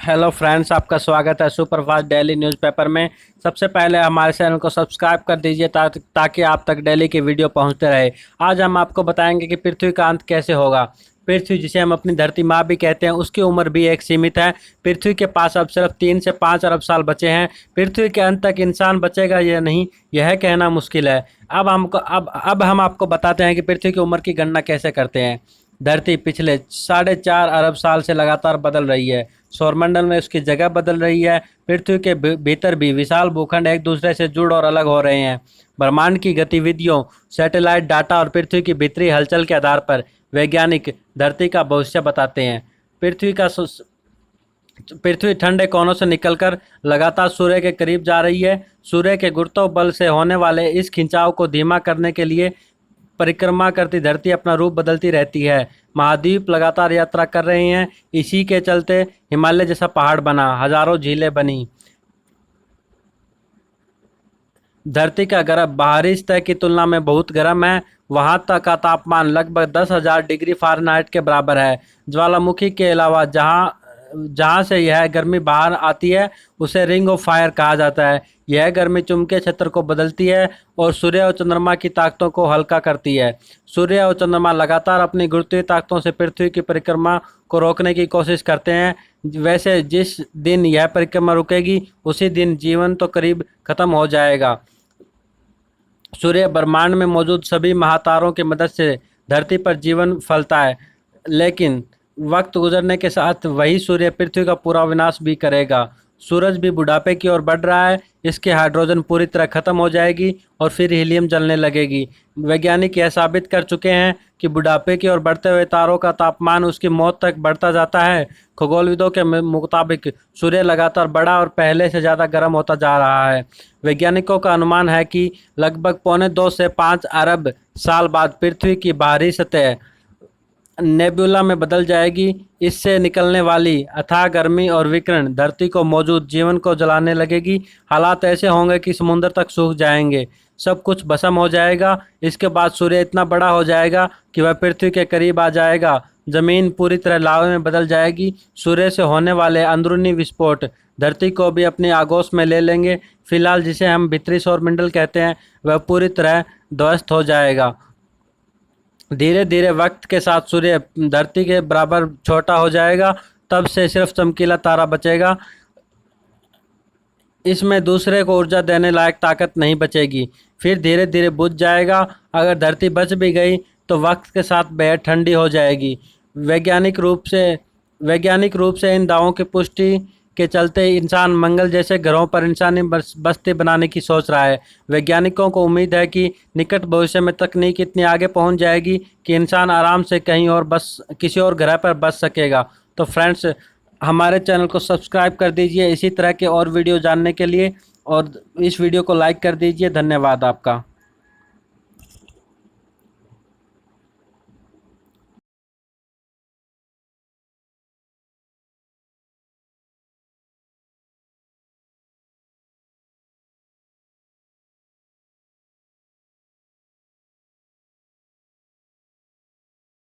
Hello friends, आपका स्वागत है सुपरफास्ट डेली न्यूज़पेपर में। सबसे पहले हमारे चैनल को सब्सक्राइब कर दीजिए ताकि आप तक डेली की वीडियो पहुंचते रहे। आज हम आपको बताएंगे कि पृथ्वी का अंत कैसे होगा। पृथ्वी, जिसे हम अपनी धरती माँ भी कहते हैं, उसकी उम्र भी एक सीमित है। पृथ्वी के पास अब सिर्फ 3 से 5 अरब साल बचे हैं। पृथ्वी के अंत तक इंसान बचेगा या नहीं, यह कहना मुश्किल है। अब हम आपको बताते हैं कि पृथ्वी की उम्र की गणना कैसे करते हैं। धरती पिछले 4.5 अरब साल से लगातार बदल रही है। सौरमंडल में उसकी जगह बदल रही है। पृथ्वी के भीतर भी विशाल भूखंड एक दूसरे से जुड़ और अलग हो रहे हैं। ब्रह्मांड की गतिविधियों, सैटेलाइट डाटा और पृथ्वी की भीतरी हलचल के आधार पर वैज्ञानिक धरती का भविष्य बताते हैं। पृथ्वी ठंडे कोनों से निकलकर लगातार सूर्य के करीब जा रही है। सूर्य के गुरुत्व बल से होने वाले इस खिंचाव को धीमा करने के लिए परिक्रमा करती धरती अपना रूप बदलती रहती है। महाद्वीप लगातार यात्रा कर रहे हैं। इसी के चलते हिमालय जैसा पहाड़ बना, हजारों झीलें बनी। धरती का गर्भ बाहरी सतह की तुलना में बहुत गर्म है। वहां तक का तापमान लगभग 10,000 डिग्री फ़ारेनहाइट के बराबर है। ज्वालामुखी के अलावा जहां जहां से यह गर्मी बाहर आती है, उसे रिंग ऑफ फायर कहा जाता है। यह गर्मी चुंबकीय क्षेत्र को बदलती है और सूर्य और चंद्रमा की ताकतों को हल्का करती है। सूर्य और चंद्रमा लगातार अपनी गुरुत्वीय ताकतों से पृथ्वी की परिक्रमा को रोकने की कोशिश करते हैं। वैसे जिस दिन यह परिक्रमा रुकेगी, उसी दिन जीवन तो करीब खत्म हो जाएगा। सूर्य ब्रह्मांड में मौजूद सभी महातारों की मदद से धरती पर जीवन फैलता है, लेकिन वक्त गुजरने के साथ वही सूर्य पृथ्वी का पूरा विनाश भी करेगा। सूरज भी बुढ़ापे की ओर बढ़ रहा है। इसके हाइड्रोजन पूरी तरह खत्म हो जाएगी और फिर हीलियम जलने लगेगी। वैज्ञानिक यह साबित कर चुके हैं कि बुढ़ापे की ओर बढ़ते हुए तारों का तापमान उसकी मौत तक बढ़ता जाता है। खगोलविदों के मुताबिक सूर्य लगातार बड़ा और पहले से ज़्यादा गर्म होता जा रहा है। वैज्ञानिकों का अनुमान है कि लगभग 2.25 से 5 अरब साल बाद पृथ्वी की बाहरी सतह नेबुला में बदल जाएगी। इससे निकलने वाली अथाह गर्मी और विकिरण धरती को मौजूद जीवन को जलाने लगेगी। हालात ऐसे होंगे कि समुद्र तक सूख जाएंगे, सब कुछ भस्म हो जाएगा। इसके बाद सूर्य इतना बड़ा हो जाएगा कि वह पृथ्वी के करीब आ जाएगा। जमीन पूरी तरह लावे में बदल जाएगी। सूर्य से होने वाले अंदरूनी विस्फोट धरती को भी अपनी आगोश में ले लेंगे। फिलहाल जिसे हम भीतरी सौरमंडल कहते हैं, वह पूरी तरह ध्वस्त हो जाएगा। धीरे धीरे वक्त के साथ सूर्य धरती के बराबर छोटा हो जाएगा। तब से सिर्फ चमकीला तारा बचेगा। इसमें दूसरे को ऊर्जा देने लायक ताकत नहीं बचेगी। फिर धीरे धीरे बुझ जाएगा। अगर धरती बच भी गई तो वक्त के साथ बेहद ठंडी हो जाएगी। वैज्ञानिक रूप से इन दावों की पुष्टि के चलते इंसान मंगल जैसे ग्रहों पर इंसानी बस्ती बनाने की सोच रहा है। वैज्ञानिकों को उम्मीद है कि निकट भविष्य में तकनीक इतनी आगे पहुंच जाएगी कि इंसान आराम से कहीं और बस किसी और ग्रह पर बस सकेगा। तो फ्रेंड्स, हमारे चैनल को सब्सक्राइब कर दीजिए इसी तरह के और वीडियो जानने के लिए, और इस वीडियो को लाइक कर दीजिए। धन्यवाद आपका।